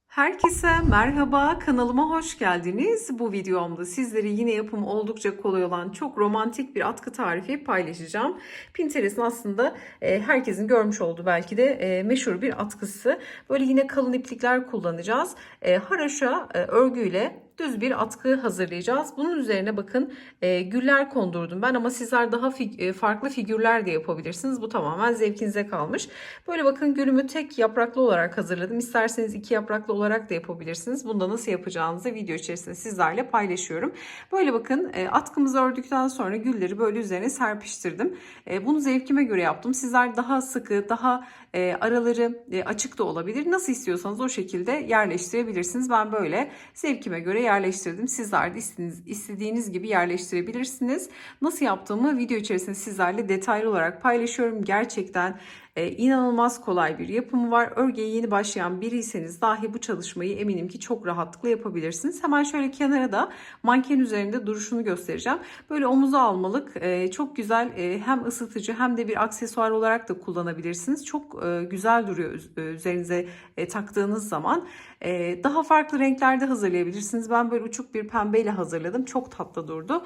Herkese merhaba, kanalıma hoş geldiniz. Bu videomda sizlere yine yapımı oldukça kolay olan çok romantik bir atkı tarifi paylaşacağım. Pinterest'in aslında herkesin görmüş olduğu belki de meşhur bir atkısı. Böyle yine kalın iplikler kullanacağız. Haraşo örgüyle düz bir atkı hazırlayacağız. Bunun üzerine bakın güller kondurdum ben ama sizler daha farklı figürler de yapabilirsiniz. Bu tamamen zevkinize kalmış. Böyle bakın gülümü tek yapraklı olarak hazırladım. İsterseniz iki yapraklı olarak da yapabilirsiniz. Bunda nasıl yapacağınızı video içerisinde sizlerle paylaşıyorum. Böyle bakın atkımızı ördükten sonra gülleri böyle üzerine serpiştirdim. Bunu zevkime göre yaptım. Sizler daha sıkı, daha araları açık da olabilir. Nasıl istiyorsanız o şekilde yerleştirebilirsiniz. Ben böyle zevkime göre yerleştirdim. Sizler de istediğiniz gibi yerleştirebilirsiniz. Nasıl yaptığımı video içerisinde sizlerle detaylı olarak paylaşıyorum. Gerçekten inanılmaz kolay bir yapımı var. Örgüye yeni başlayan biriyseniz dahi bu çalışmayı eminim ki çok rahatlıkla yapabilirsiniz. Hemen şöyle kenara da manken üzerinde duruşunu göstereceğim. Böyle omuza almalık çok güzel, hem ısıtıcı hem de bir aksesuar olarak da kullanabilirsiniz. Çok güzel duruyor üzerinize taktığınız zaman. Daha farklı renklerde hazırlayabilirsiniz. Ben böyle uçuk bir pembeyle hazırladım. Çok tatlı durdu.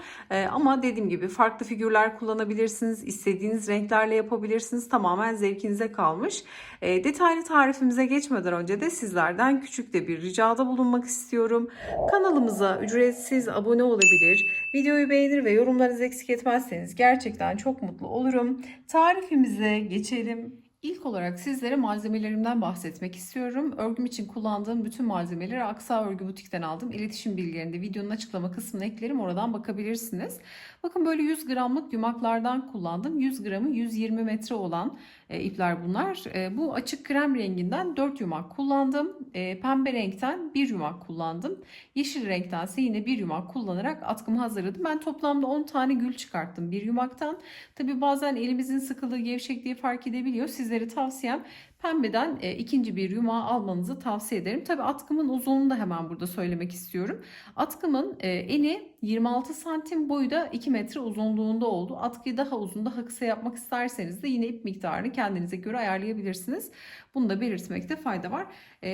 Ama dediğim gibi farklı figürler kullanabilirsiniz. İstediğiniz renklerle yapabilirsiniz. Tamamen zevkinize kalmış. Detaylı tarifimize geçmeden önce de sizlerden küçük de bir ricada bulunmak istiyorum. Kanalımıza ücretsiz abone olabilir, videoyu beğenir ve yorumlarınızı eksik etmezseniz gerçekten çok mutlu olurum. Tarifimize geçelim. İlk olarak sizlere malzemelerimden bahsetmek istiyorum. Örgüm için kullandığım bütün malzemeleri Aksa Örgü Butik'ten aldım. İletişim bilgilerini de videonun açıklama kısmına eklerim. Oradan bakabilirsiniz. Bakın böyle 100 gramlık yumaklardan kullandım. 100 gramı 120 metre olan ipler bunlar. Bu açık krem renginden 4 yumak kullandım. Pembe renkten 1 yumak kullandım. Yeşil renktense yine 1 yumak kullanarak atkımı hazırladım. Ben toplamda 10 tane gül çıkarttım bir yumaktan. Tabi bazen elimizin sıkılığı, gevşekliği fark edebiliyor. Sizlere tavsiyem pembeden ikinci bir yumağı almanızı tavsiye ederim. Tabi atkımın uzunluğunu da hemen burada söylemek istiyorum. Atkımın eni 26 santim, boyu da 2 metre uzunluğunda oldu. Atkıyı daha uzun, daha kısa yapmak isterseniz de yine ip miktarını kendinize göre ayarlayabilirsiniz. Bunu da belirtmekte fayda var.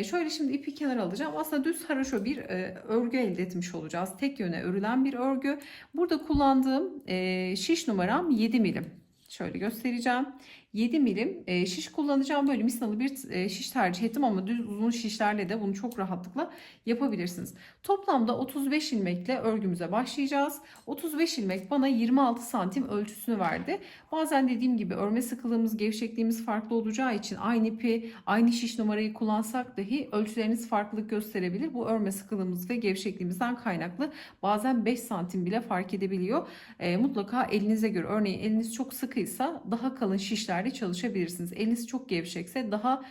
Şöyle şimdi ipi kenara alacağım. Aslında düz haraşo bir örgü elde etmiş olacağız. Tek yöne örülen bir örgü. Burada kullandığım şiş numaram 7 milim. Şöyle göstereceğim. 7 milim şiş kullanacağım. Böyle misinalı bir şiş tercih ettim ama düz uzun şişlerle de bunu çok rahatlıkla yapabilirsiniz. Toplamda 35 ilmekle örgümüze başlayacağız. 35 ilmek bana 26 santim ölçüsünü verdi. Bazen dediğim gibi örme sıkılığımız, gevşekliğimiz farklı olacağı için aynı ipi, aynı şiş numarayı kullansak dahi ölçüleriniz farklılık gösterebilir. Bu örme sıkılığımız ve gevşekliğimizden kaynaklı bazen 5 santim bile fark edebiliyor. Mutlaka elinize göre, örneğin eliniz çok sıkıysa daha kalın şişlerde çalışabilirsiniz. Eliniz çok gevşekse daha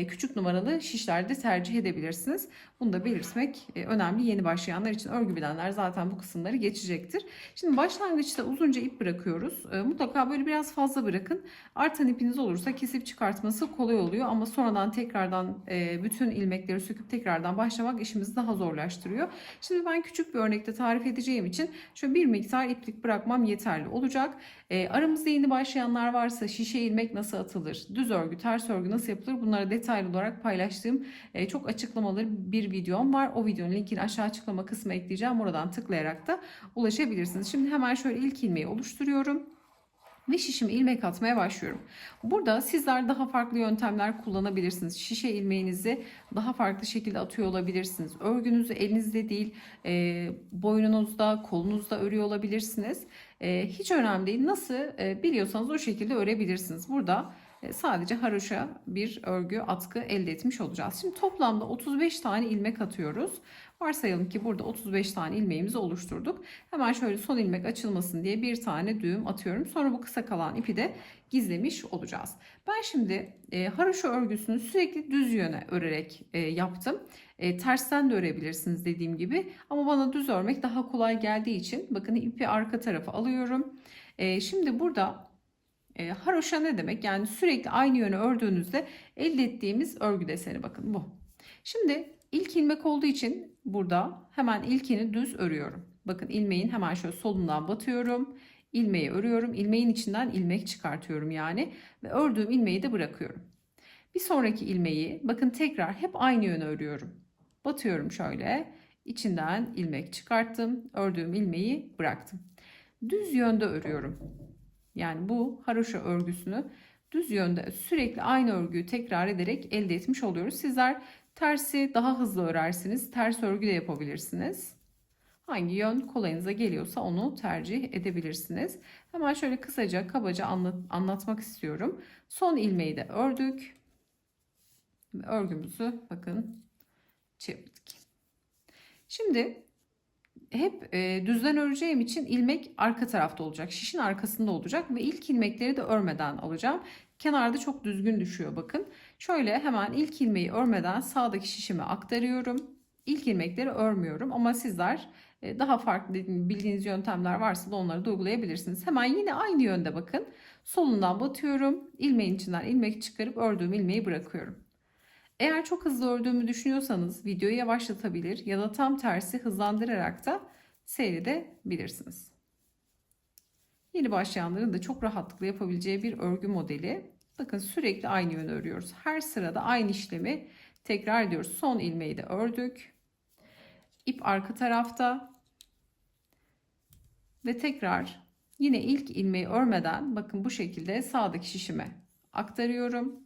küçük numaralı şişlerde tercih edebilirsiniz. Bunu da belirtmek önemli. Yeni başlayanlar için, örgü bilenler zaten bu kısımları geçecektir. Şimdi başlangıçta uzunca ip bırakıyoruz. Mutlaka böyle biraz fazla bırakın. Artan ipiniz olursa kesip çıkartması kolay oluyor ama sonradan tekrardan bütün ilmekleri söküp tekrardan başlamak işimizi daha zorlaştırıyor. Şimdi ben küçük bir örnekte tarif edeceğim için şöyle bir miktar iplik bırakmam yeterli olacak. Aramızda yeni başlayanlar varsa şişe ilmek nasıl atılır, düz örgü, ters örgü nasıl yapılır, bunları detaylı olarak paylaştığım çok açıklamalı bir videom var. O videonun linkini aşağı açıklama kısmına ekleyeceğim. Oradan tıklayarak da ulaşabilirsiniz. Şimdi hemen şöyle ilk ilmeği oluşturuyorum ve şişime ilmek atmaya başlıyorum. Burada sizler daha farklı yöntemler kullanabilirsiniz. Şişe ilmeğinizi daha farklı şekilde atıyor olabilirsiniz. Örgünüzü elinizde değil, boynunuzda, kolunuzda örüyor olabilirsiniz. Hiç önemli değil. Nasıl biliyorsanız o şekilde örebilirsiniz. Burada sadece haraşo bir örgü, atkı elde etmiş olacağız. Şimdi toplamda 35 tane ilmek atıyoruz. Varsayalım ki burada 35 tane ilmeğimizi oluşturduk. Hemen şöyle son ilmek açılmasın diye bir tane düğüm atıyorum. Sonra bu kısa kalan ipi de gizlemiş olacağız. Ben şimdi haraşo örgüsünü sürekli düz yöne örerek yaptım. Tersten de örebilirsiniz dediğim gibi. Ama bana düz örmek daha kolay geldiği için bakın ipi arka tarafa alıyorum. Şimdi burada haroşa ne demek? Yani sürekli aynı yöne ördüğünüzde elde ettiğimiz örgü deseni, bakın bu. Şimdi ilk ilmek olduğu için burada hemen ilkini düz örüyorum. Bakın ilmeğin hemen şöyle solundan batıyorum. İlmeği örüyorum. İlmeğin içinden ilmek çıkartıyorum yani. Ve ördüğüm ilmeği de bırakıyorum. Bir sonraki ilmeği bakın tekrar hep aynı yöne örüyorum. Batıyorum şöyle. İçinden ilmek çıkarttım. Ördüğüm ilmeği bıraktım. Düz yönde örüyorum. Yani bu haroşa örgüsünü düz yönde sürekli aynı örgüyü tekrar ederek elde etmiş oluyoruz. Sizler tersi daha hızlı örersiniz. Ters örgü de yapabilirsiniz. Hangi yön kolayınıza geliyorsa onu tercih edebilirsiniz. Hemen şöyle kısaca kabaca anlatmak istiyorum. Son ilmeği de ördük. Örgümüzü bakın çevirdik. Şimdi hep düzden öreceğim için ilmek arka tarafta olacak. Şişin arkasında olacak ve ilk ilmekleri de örmeden alacağım. Kenarda çok düzgün düşüyor bakın. Şöyle hemen ilk ilmeği örmeden sağdaki şişime aktarıyorum. İlk ilmekleri örmüyorum ama sizler daha farklı bildiğiniz yöntemler varsa da onları da uygulayabilirsiniz. Hemen yine aynı yönde bakın. Solundan batıyorum. İlmeğin içinden ilmek çıkarıp ördüğüm ilmeği bırakıyorum. Eğer çok hızlı ördüğümü düşünüyorsanız videoyu yavaşlatabilir ya da tam tersi hızlandırarak da seyredebilirsiniz. Yeni başlayanların da çok rahatlıkla yapabileceği bir örgü modeli. Bakın sürekli aynı yönü örüyoruz. Her sırada aynı işlemi tekrar ediyoruz. Son ilmeği de ördük. İp arka tarafta ve tekrar yine ilk ilmeği örmeden bakın bu şekilde sağdaki şişime aktarıyorum.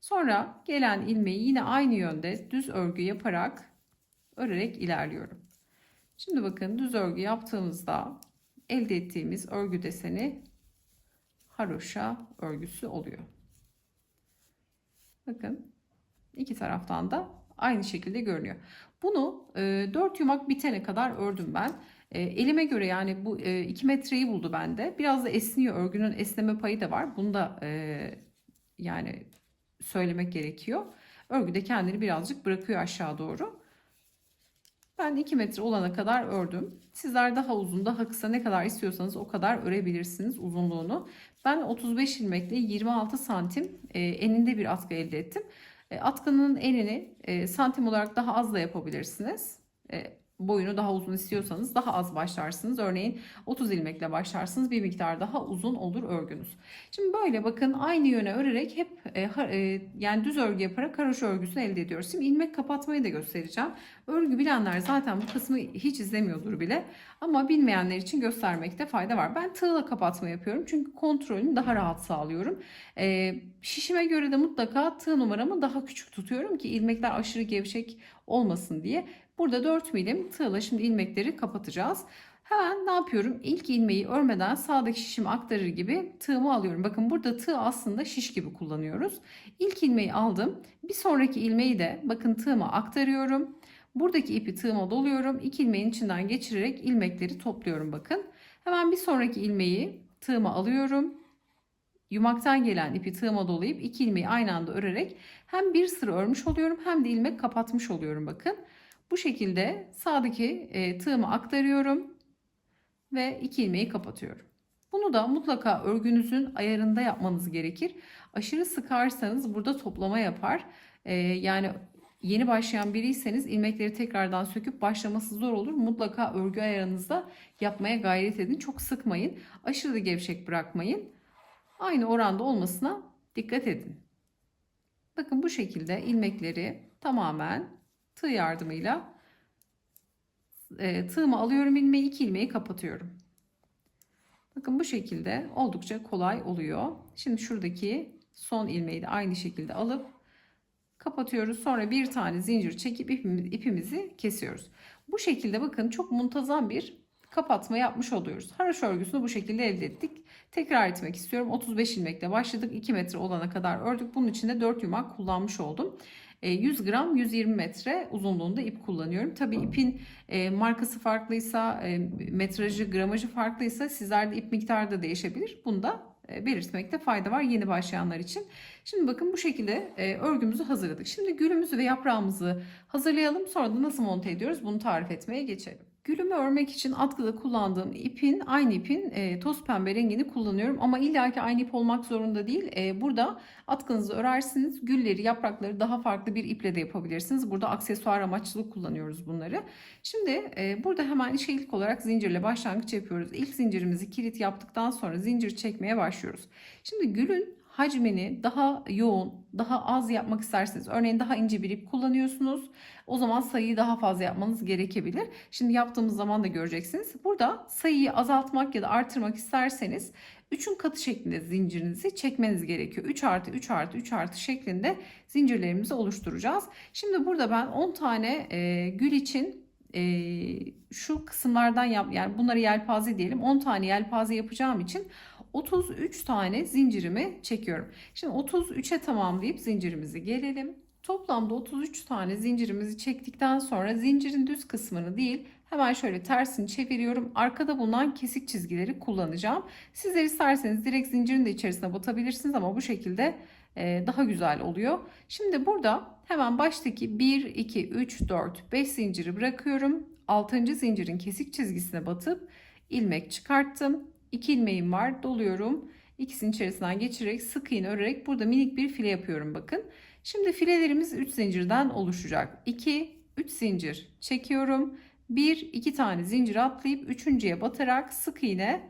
Sonra gelen ilmeği yine aynı yönde düz örgü yaparak örerek ilerliyorum. Şimdi bakın düz örgü yaptığımızda elde ettiğimiz örgü deseni haroşa örgüsü oluyor. Bakın iki taraftan da aynı şekilde görünüyor. Bunu 4 yumak bitene kadar ördüm ben. Elime göre yani bu 2 metreyi buldu bende. Biraz da esniyor. Örgünün esneme payı da var. Bunu da yani söylemek gerekiyor. Örgü de kendini birazcık bırakıyor aşağı doğru. Ben 2 metre olana kadar ördüm. Sizler daha uzun, daha kısa ne kadar istiyorsanız o kadar örebilirsiniz uzunluğunu. Ben 35 ilmekle 26 santim eninde bir atkı elde ettim. Atkının enini santim olarak daha az da yapabilirsiniz. Boyunu daha uzun istiyorsanız daha az başlarsınız. Örneğin 30 ilmekle başlarsınız. Bir miktar daha uzun olur örgünüz. Şimdi böyle bakın aynı yöne örerek hep yani düz örgü yaparak haroşa örgüsünü elde ediyoruz. Şimdi ilmek kapatmayı da göstereceğim. Örgü bilenler zaten bu kısmı hiç izlemiyordur bile. Ama bilmeyenler için göstermekte fayda var. Ben tığla kapatma yapıyorum. Çünkü kontrolünü daha rahat sağlıyorum. Şişime göre de mutlaka tığ numaramı daha küçük tutuyorum ki ilmekler aşırı gevşek olmasın diye. Burada 4 milim tığla şimdi ilmekleri kapatacağız. Hemen ne yapıyorum? İlk ilmeği örmeden sağdaki şişimi aktarır gibi tığımı alıyorum. Bakın burada tığ aslında şiş gibi kullanıyoruz. İlk ilmeği aldım. Bir sonraki ilmeği de bakın tığıma aktarıyorum. Buradaki ipi tığıma doluyorum. İki ilmeğin içinden geçirerek ilmekleri topluyorum bakın. Hemen bir sonraki ilmeği tığıma alıyorum. Yumaktan gelen ipi tığıma dolayıp iki ilmeği aynı anda örerek hem bir sıra örmüş oluyorum hem de ilmek kapatmış oluyorum bakın. Bu şekilde sağdaki tığımı aktarıyorum ve iki ilmeği kapatıyorum. Bunu da mutlaka örgünüzün ayarında yapmanız gerekir. Aşırı sıkarsanız burada toplama yapar. Yani yeni başlayan biriyseniz ilmekleri tekrardan söküp başlaması zor olur. Mutlaka örgü ayarınızda yapmaya gayret edin. Çok sıkmayın. Aşırı da gevşek bırakmayın. Aynı oranda olmasına dikkat edin. Bakın bu şekilde ilmekleri tamamen tığ yardımıyla tığımı alıyorum, ilmeği iki ilmeği kapatıyorum. Bakın bu şekilde oldukça kolay oluyor. Şimdi şuradaki son ilmeği de aynı şekilde alıp kapatıyoruz. Sonra bir tane zincir çekip ipimizi kesiyoruz. Bu şekilde bakın çok muntazam bir kapatma yapmış oluyoruz. Haroşa örgüsünü bu şekilde elde ettik. Tekrar etmek istiyorum. 35 ilmekle başladık. 2 metre olana kadar ördük. Bunun için de 4 yumak kullanmış oldum. 100 gram 120 metre uzunluğunda ip kullanıyorum. Tabii ipin markası farklıysa, metrajı, gramajı farklıysa sizlerde ip miktarı da değişebilir. Bunu da belirtmekte fayda var yeni başlayanlar için. Şimdi bakın bu şekilde örgümüzü hazırladık. Şimdi gülümüzü ve yaprağımızı hazırlayalım. Sonra da nasıl monte ediyoruz bunu tarif etmeye geçelim. Gülümü örmek için atkıda kullandığım ipin aynı ipin toz pembe rengini kullanıyorum. Ama illaki aynı ip olmak zorunda değil. Burada atkınızı örersiniz. Gülleri, yaprakları daha farklı bir iple de yapabilirsiniz. Burada aksesuar amaçlı kullanıyoruz bunları. Şimdi burada hemen işe ilk olarak zincirle başlangıç yapıyoruz. İlk zincirimizi kilit yaptıktan sonra zincir çekmeye başlıyoruz. Şimdi gülün hacmini daha yoğun, daha az yapmak isterseniz, örneğin daha ince bir ip kullanıyorsunuz. O zaman sayıyı daha fazla yapmanız gerekebilir. Şimdi yaptığımız zaman da göreceksiniz. Burada sayıyı azaltmak ya da artırmak isterseniz 3'ün katı şeklinde zincirinizi çekmeniz gerekiyor. 3 artı 3 artı 3 artı şeklinde zincirlerimizi oluşturacağız. Şimdi burada ben 10 tane gül için şu kısımlardan yani bunları yelpaze diyelim, 10 tane yelpaze yapacağım için 33 tane zincirimi çekiyorum. Şimdi 33'e tamamlayıp zincirimizi gelelim. Toplamda 33 tane zincirimizi çektikten sonra zincirin düz kısmını değil, hemen şöyle tersini çeviriyorum. Arkada bulunan kesik çizgileri kullanacağım. Sizler isterseniz direkt zincirin de içerisine batabilirsiniz ama bu şekilde daha güzel oluyor. Şimdi burada hemen baştaki 1, 2, 3, 4, 5 zinciri bırakıyorum. 6. zincirin kesik çizgisine batıp ilmek çıkarttım. 2 ilmeğim var, doluyorum. İkisinin içerisinden geçirerek sık iğne örerek burada minik bir file yapıyorum, bakın. Şimdi filelerimiz 3 zincirden oluşacak. 2, 3 zincir çekiyorum. 1, 2 tane zincir atlayıp üçüncüye batarak sık iğne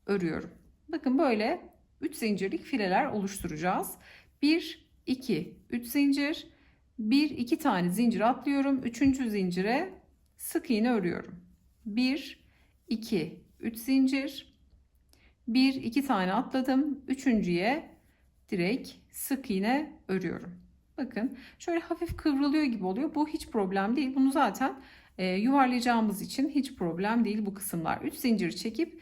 örüyorum. Bakın böyle 3 zincirlik fileler oluşturacağız. 1, 2, 3 zincir. 1, 2 tane zincir atlıyorum. Üçüncü zincire sık iğne örüyorum. 1, 2, 3 zincir. 1, 2 tane atladım. Üçüncüye direkt sık iğne örüyorum. Bakın şöyle hafif kıvrılıyor gibi oluyor. Bu hiç problem değil. Bunu zaten yuvarlayacağımız için hiç problem değil bu kısımlar. 3 zincir çekip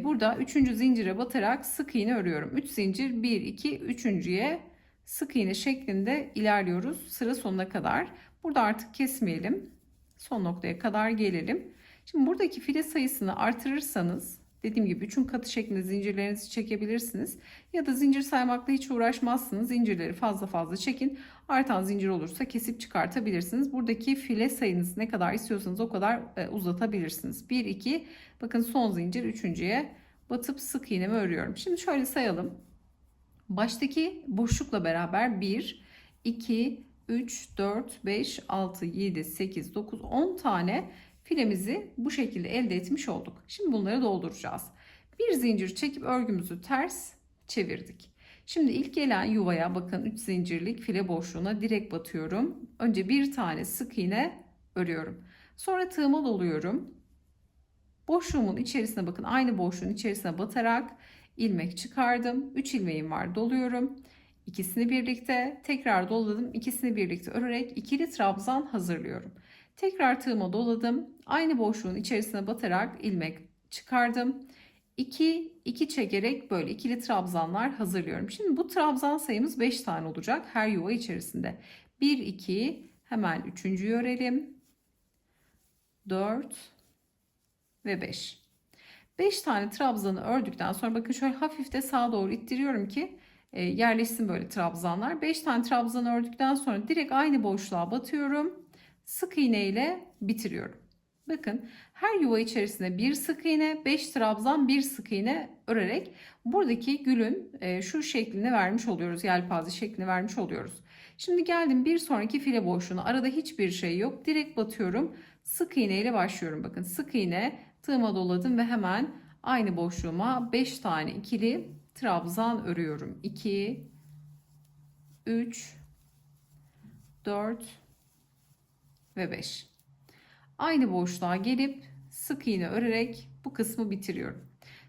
burada 3. zincire batarak sık iğne örüyorum. 3 zincir, 1, 2, üçüncüye sık iğne şeklinde ilerliyoruz sıra sonuna kadar. Burada artık kesmeyelim. Son noktaya kadar gelelim. Şimdi buradaki file sayısını artırırsanız, dediğim gibi 3'ün katı şeklinde zincirlerinizi çekebilirsiniz. Ya da zincir saymakla hiç uğraşmazsınız. Zincirleri fazla fazla çekin. Artan zincir olursa kesip çıkartabilirsiniz. Buradaki file sayınız ne kadar istiyorsanız o kadar uzatabilirsiniz. 1, 2, bakın son zincir, üçüncüye batıp sık iğnemi örüyorum. Şimdi şöyle sayalım. Baştaki boşlukla beraber 1, 2, 3, 4, 5, 6, 7, 8, 9, 10 tane filemizi bu şekilde elde etmiş olduk. Şimdi bunları dolduracağız. Bir zincir çekip örgümüzü ters çevirdik. Şimdi ilk gelen yuvaya bakın, 3 zincirlik file boşluğuna direkt batıyorum. Önce bir tane sık iğne örüyorum. Sonra tığıma doluyorum. Boşluğumun içerisine bakın, aynı boşluğun içerisine batarak ilmek çıkardım. 3 ilmeğim var, doluyorum. İkisini birlikte tekrar doladım. İkisini birlikte örerek ikili trabzan hazırlıyorum. Tekrar tığıma doladım. Aynı boşluğun içerisine batarak ilmek çıkardım. 2 2 çekerek böyle ikili trabzanlar hazırlıyorum. Şimdi bu trabzan sayımız 5 tane olacak her yuva içerisinde. 1 2, hemen üçüncüyü örelim. 4 ve 5. 5 tane trabzanı ördükten sonra bakın şöyle hafif de sağa doğru ittiriyorum ki yerleşsin böyle trabzanlar. 5 tane trabzanı ördükten sonra direkt aynı boşluğa batıyorum. Sık iğne ile bitiriyorum. Bakın her yuva içerisinde bir sık iğne, 5 trabzan, bir sık iğne örerek buradaki gülün şu şeklini vermiş oluyoruz. Yelpaze şeklini vermiş oluyoruz. Şimdi geldim bir sonraki file boşluğuna. Arada hiçbir şey yok. Direkt batıyorum. Sık iğne ile başlıyorum. Bakın sık iğne, tığıma doladım ve hemen aynı boşluğuma 5 tane ikili trabzan örüyorum. 2, 3, 4 ve 5. Aynı boşluğa gelip sık iğne örerek bu kısmı bitiriyorum.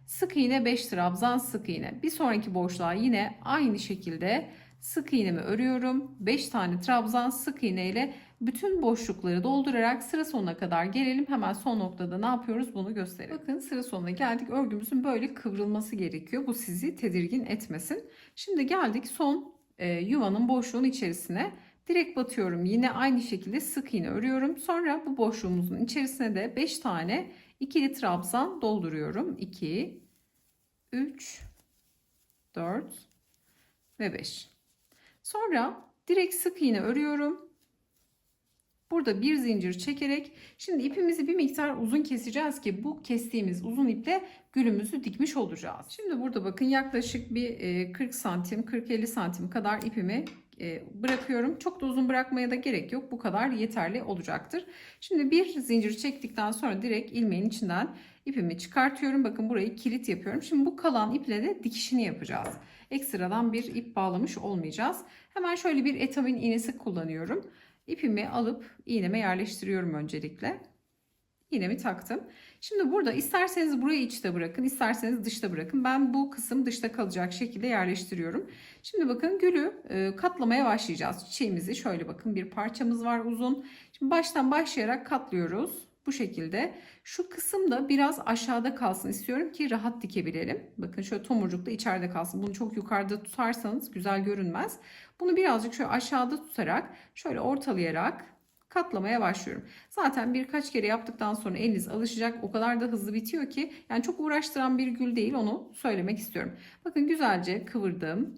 Sık iğne, 5 trabzan, sık iğne. Bir sonraki boşluğa yine aynı şekilde sık iğnemi örüyorum. 5 tane trabzan, sık iğne ile bütün boşlukları doldurarak sıra sonuna kadar gelelim. Hemen son noktada ne yapıyoruz bunu gösterelim. Bakın sıra sonuna geldik. Örgümüzün böyle kıvrılması gerekiyor. Bu sizi tedirgin etmesin. Şimdi geldik son yuvanın boşluğun içerisine. Direkt batıyorum. Yine aynı şekilde sık iğne örüyorum. Sonra bu boşluğumuzun içerisine de 5 tane ikili trabzan dolduruyorum. 2, 3, 4 ve 5. Sonra direkt sık iğne örüyorum. Burada bir zincir çekerek şimdi ipimizi bir miktar uzun keseceğiz ki bu kestiğimiz uzun iple gülümüzü dikmiş olacağız. Şimdi burada bakın yaklaşık bir 40 santim 40-50 santim kadar ipimi bırakıyorum. Çok da uzun bırakmaya da gerek yok. Bu kadar yeterli olacaktır. Şimdi bir zincir çektikten sonra direkt ilmeğin içinden ipimi çıkartıyorum. Bakın burayı kilit yapıyorum. Şimdi bu kalan iple de dikişini yapacağız. Ekstradan bir ip bağlamış olmayacağız. Hemen şöyle bir etamin iğnesi kullanıyorum. İpimi alıp iğneme yerleştiriyorum öncelikle. İğnemi taktım. Şimdi burada isterseniz burayı içte bırakın, isterseniz dışta bırakın. Ben bu kısım dışta kalacak şekilde yerleştiriyorum. Şimdi bakın gülü katlamaya başlayacağız. Çiçeğimizi şöyle bakın, bir parçamız var uzun. Şimdi baştan başlayarak katlıyoruz. Bu şekilde. Şu kısım da biraz aşağıda kalsın istiyorum ki rahat dikebilelim. Bakın şöyle tomurcuk da içeride kalsın. Bunu çok yukarıda tutarsanız güzel görünmez. Bunu birazcık şöyle aşağıda tutarak, şöyle ortalayarak katlamaya başlıyorum. Zaten birkaç kere yaptıktan sonra eliniz alışacak. O kadar da hızlı bitiyor ki, yani çok uğraştıran bir gül değil, onu söylemek istiyorum. Bakın güzelce kıvırdım.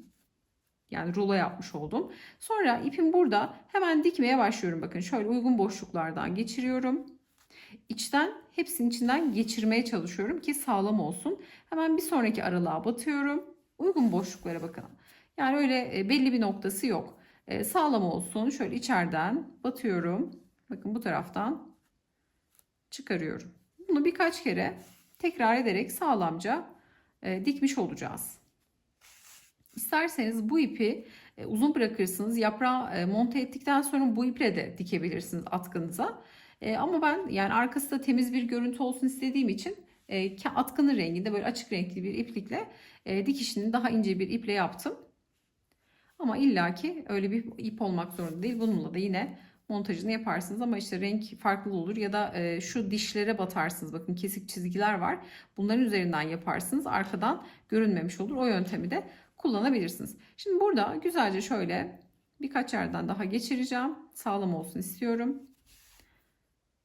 Yani rulo yapmış oldum. Sonra ipim burada, hemen dikmeye başlıyorum. Bakın şöyle uygun boşluklardan geçiriyorum. Hepsinin içinden geçirmeye çalışıyorum ki sağlam olsun. Hemen bir sonraki aralığa batıyorum. Uygun boşluklara bakın. Yani öyle belli bir noktası yok. Sağlam olsun. Şöyle içeriden batıyorum. Bakın bu taraftan çıkarıyorum. Bunu birkaç kere tekrar ederek sağlamca dikmiş olacağız. İsterseniz bu ipi uzun bırakırsınız. Yaprağı monte ettikten sonra bu iple de dikebilirsiniz atkınıza. Ama ben yani arkası da temiz bir görüntü olsun istediğim için atkının renginde böyle açık renkli bir iplikle dikişini daha ince bir iple yaptım. Ama illaki öyle bir ip olmak zorunda değil. Bununla da yine montajını yaparsınız ama işte renk farklı olur ya da şu dişlere batarsınız. Bakın kesik çizgiler var. Bunların üzerinden yaparsınız. Arkadan görünmemiş olur. O yöntemi de kullanabilirsiniz. Şimdi burada güzelce şöyle birkaç yerden daha geçireceğim. Sağlam olsun istiyorum.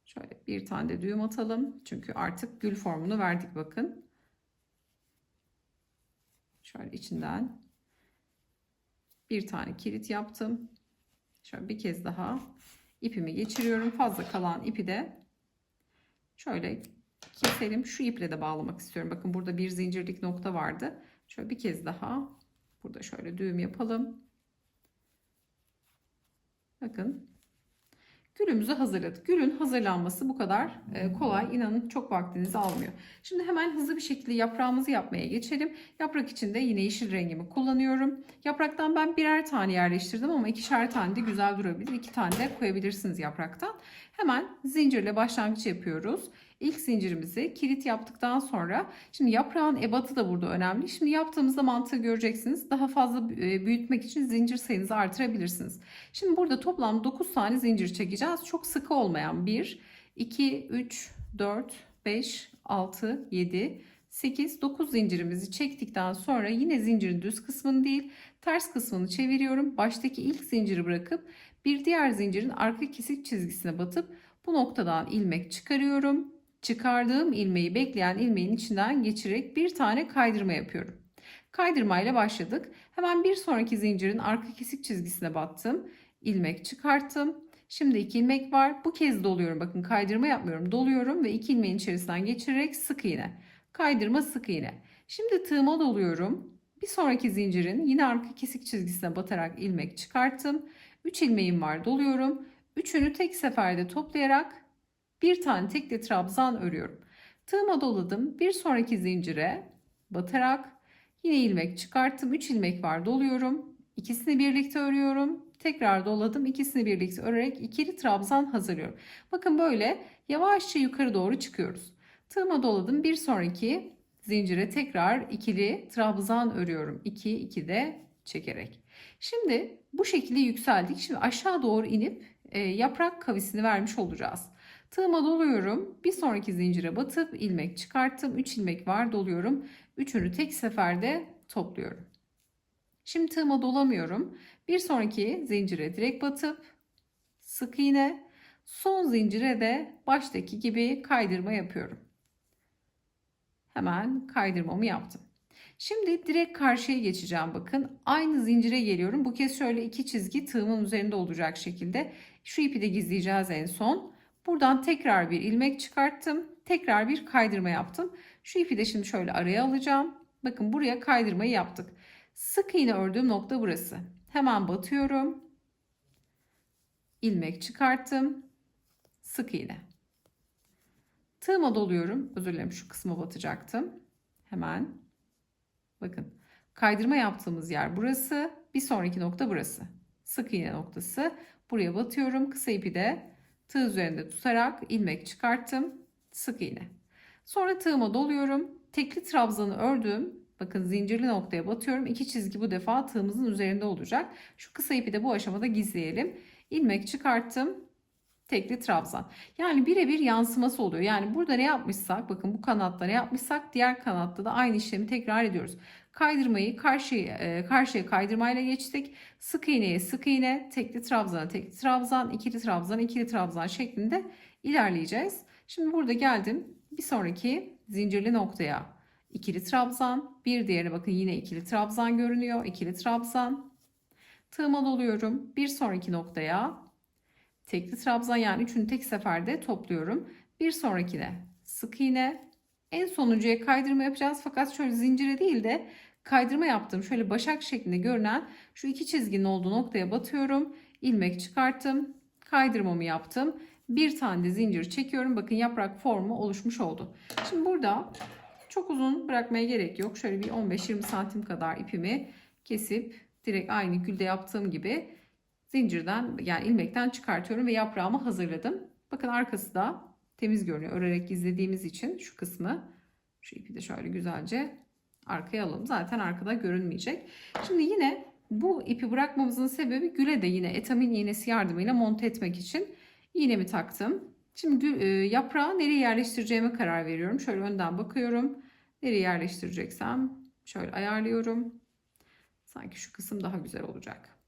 Şöyle bir tane de düğüm atalım. Çünkü artık gül formunu verdik bakın. Şöyle içinden bir tane kilit yaptım. Şöyle bir kez daha ipimi geçiriyorum. Fazla kalan ipi de şöyle keselim. Şu iple de bağlamak istiyorum. Bakın burada bir zincirlik nokta vardı. Şöyle bir kez daha burada şöyle düğüm yapalım. Bakın gülümüzü hazırladık. Gülün hazırlanması bu kadar kolay. İnanın çok vaktinizi almıyor. Şimdi hemen hızlı bir şekilde yaprağımızı yapmaya geçelim. Yaprak için de yine yeşil rengimi kullanıyorum. Yapraktan ben birer tane yerleştirdim ama ikişer tane de güzel durabilir. 2 tane de koyabilirsiniz yapraktan. Hemen zincirle başlangıç yapıyoruz. İlk zincirimizi kilit yaptıktan sonra, şimdi yaprağın ebatı da burada önemli. Şimdi yaptığımızda mantığı göreceksiniz. Daha fazla büyütmek için zincir sayınızı artırabilirsiniz. Şimdi burada toplam 9 tane zincir çekeceğiz. Çok sıkı olmayan 1, 2, 3, 4, 5, 6, 7, 8, 9 zincirimizi çektikten sonra yine zincirin düz kısmını değil ters kısmını çeviriyorum. Baştaki ilk zinciri bırakıp bir diğer zincirin arka kesik çizgisine batıp bu noktadan ilmek çıkarıyorum. Çıkardığım ilmeği bekleyen ilmeğin içinden geçirerek bir tane kaydırma yapıyorum. Kaydırma ile başladık. Hemen bir sonraki zincirin arka kesik çizgisine battım. İlmek çıkarttım. Şimdi 2 ilmek var. Bu kez doluyorum. Bakın kaydırma yapmıyorum. Doluyorum ve 2 ilmeğin içerisinden geçirerek sık iğne. Kaydırma, sık iğne. Şimdi tığıma doluyorum. Bir sonraki zincirin yine arka kesik çizgisine batarak ilmek çıkarttım. 3 ilmeğim var. Doluyorum. Üçünü tek seferde toplayarak bir tane tekli trabzan örüyorum. Tığıma doladım. Bir sonraki zincire batarak yine ilmek çıkarttım. 3 ilmek var. Doluyorum. İkisini birlikte örüyorum. Tekrar doladım. İkisini birlikte örerek ikili trabzan hazırlıyorum. Bakın böyle yavaşça yukarı doğru çıkıyoruz. Tığıma doladım. Bir sonraki zincire tekrar ikili trabzan örüyorum. 2 2 de çekerek. Şimdi bu şekilde yükseldik. Şimdi aşağı doğru inip yaprak kavisini vermiş olacağız. Tığıma doluyorum. Bir sonraki zincire batıp ilmek çıkarttım. 3 ilmek var, doluyorum. Üçünü tek seferde topluyorum. Şimdi tığıma dolamıyorum. Bir sonraki zincire direkt batıp sık iğne, son zincire de baştaki gibi kaydırma yapıyorum. Hemen kaydırmamı yaptım. Şimdi direkt karşıya geçeceğim. Bakın aynı zincire geliyorum. Bu kez şöyle 2 çizgi tığımın üzerinde olacak şekilde. Şu ipi de gizleyeceğiz en son. Buradan tekrar bir ilmek çıkarttım. Tekrar bir kaydırma yaptım. Şu ipi de şimdi şöyle araya alacağım. Bakın buraya kaydırmayı yaptık. Sık iğne ördüğüm nokta burası. Hemen batıyorum. İlmek çıkarttım. Sık iğne. Tığıma doluyorum. Özür dilerim, şu kısma batacaktım. Hemen bakın. Kaydırma yaptığımız yer burası. Bir sonraki nokta burası. Sık iğne noktası. Buraya batıyorum. Kısa ipi de tığ üzerinde tutarak ilmek çıkarttım. Sık iğne. Sonra tığıma doluyorum. Tekli trabzanı ördüm. Bakın zincirli noktaya batıyorum. 2 çizgi bu defa tığımızın üzerinde olacak. Şu kısa ipi de bu aşamada gizleyelim. İlmek çıkarttım. Tekli trabzan. Yani birebir yansıması oluyor. Yani burada ne yapmışsak, bakın bu kanatta ne yapmışsak diğer kanatta da aynı işlemi tekrar ediyoruz. Kaydırmayı karşıya kaydırmayla geçtik. Sık iğneye sık iğne, tekli trabzana tekli trabzan, ikili trabzan, ikili trabzan şeklinde ilerleyeceğiz. Şimdi burada geldim. Bir sonraki zincirli noktaya ikili trabzan, bir diğeri bakın yine ikili trabzan görünüyor. İkili trabzan. Tığıma doluyorum. Bir sonraki noktaya tekli trabzan, yani üçünü tek seferde topluyorum. Bir sonrakine sık iğne. En sonuncuya kaydırma yapacağız. Fakat şöyle zincire değil de kaydırma yaptığım şöyle başak şeklinde görünen şu iki çizginin olduğu noktaya batıyorum. İlmek çıkarttım. Kaydırmamı yaptım. Bir tane de zincir çekiyorum. Bakın yaprak formu oluşmuş oldu. Şimdi burada çok uzun bırakmaya gerek yok. Şöyle bir 15-20 santim kadar ipimi kesip direkt aynı gülde yaptığım gibi zincirden, yani ilmekten çıkartıyorum ve yaprağımı hazırladım. Bakın arkası da temiz görünüyor. Örerek gizlediğimiz için şu kısmı, şu ipi de şöyle güzelce arkaya alalım. Zaten arkada görünmeyecek. Şimdi yine bu ipi bırakmamızın sebebi güle de yine etamin iğnesi yardımıyla monte etmek için iğnemi taktım. Şimdi yaprağı nereye yerleştireceğime karar veriyorum. Şöyle önden bakıyorum. Nereye yerleştireceksem şöyle ayarlıyorum. Sanki şu kısım daha güzel olacak.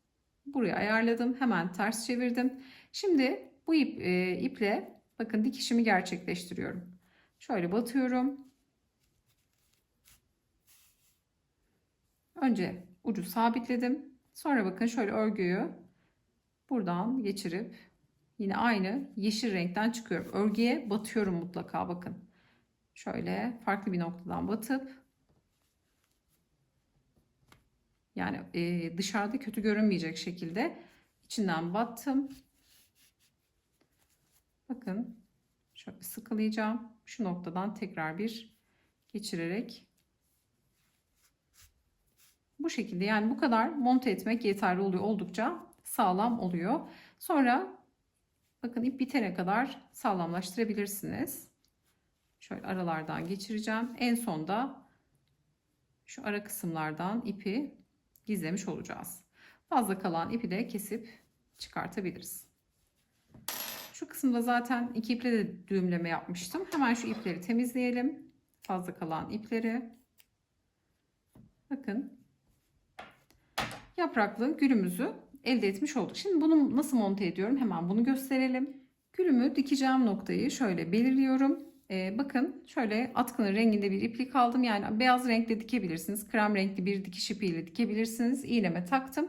Buraya ayarladım. Hemen ters çevirdim. Şimdi bu iple bakın dikişimi gerçekleştiriyorum. Şöyle batıyorum. Önce ucu sabitledim. Sonra bakın şöyle örgüyü buradan geçirip yine aynı yeşil renkten çıkıyorum. Örgüye batıyorum mutlaka, bakın. Şöyle farklı bir noktadan batıp, yani dışarıda kötü görünmeyecek şekilde içinden battım. Bakın şöyle sıkılayacağım. Şu noktadan tekrar bir geçirerek bu şekilde, yani bu kadar monte etmek yeterli oluyor. Oldukça sağlam oluyor. Sonra bakın ip bitene kadar sağlamlaştırabilirsiniz. Şöyle aralardan geçireceğim. En sonda şu ara kısımlardan ipi gizlemiş olacağız. Fazla kalan ipi de kesip çıkartabiliriz. Şu kısımda zaten iki iple de düğümleme yapmıştım. Hemen şu ipleri temizleyelim. Fazla kalan ipleri. Bakın yapraklı gülümüzü elde etmiş olduk. Şimdi bunu nasıl monte ediyorum? Hemen bunu gösterelim. Gülümü dikeceğim noktayı şöyle belirliyorum. Bakın şöyle atkının renginde bir iplik aldım. Yani beyaz renkle dikebilirsiniz. Krem renkli bir dikiş ipiyle dikebilirsiniz. İğneme taktım.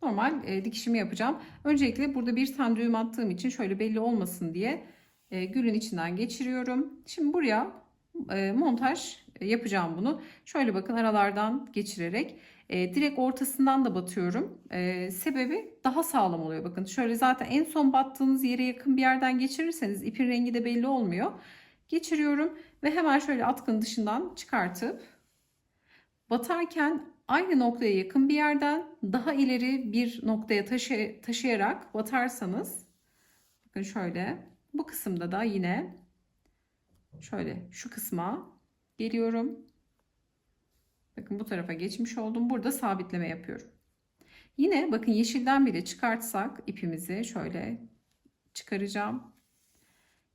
Normal dikişimi yapacağım. Öncelikle burada bir tane düğüm attığım için şöyle belli olmasın diye gülün içinden geçiriyorum. Şimdi buraya montaj yapacağım bunu. Şöyle bakın aralardan geçirerek direkt ortasından da batıyorum. Sebebi daha sağlam oluyor. Bakın şöyle zaten en son battığınız yere yakın bir yerden geçirirseniz ipin rengi de belli olmuyor. Geçiriyorum ve hemen şöyle atkının dışından çıkartıp batarken aynı noktaya yakın bir yerden daha ileri bir noktaya taşıyarak batarsanız, bakın şöyle bu kısımda da yine şöyle şu kısma geliyorum. Bakın bu tarafa geçmiş oldum. Burada sabitleme yapıyorum. Yine bakın yeşilden bile çıkartsak ipimizi şöyle çıkaracağım.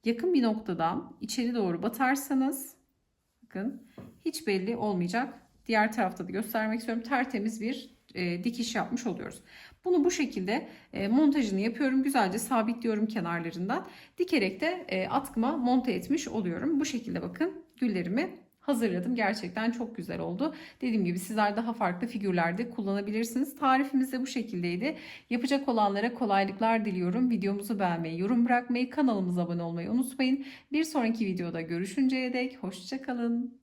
Yakın bir noktadan içeri doğru batarsanız bakın hiç belli olmayacak. Diğer tarafta da göstermek istiyorum. Tertemiz bir dikiş yapmış oluyoruz. Bunu bu şekilde montajını yapıyorum. Güzelce sabitliyorum kenarlarından. Dikerek de atkıma monte etmiş oluyorum. Bu şekilde bakın güllerimi hazırladım. Gerçekten çok güzel oldu. Dediğim gibi sizler daha farklı figürlerde kullanabilirsiniz. Tarifimiz de bu şekildeydi. Yapacak olanlara kolaylıklar diliyorum. Videomuzu beğenmeyi, yorum bırakmayı, kanalımıza abone olmayı unutmayın. Bir sonraki videoda görüşünceye dek hoşça kalın.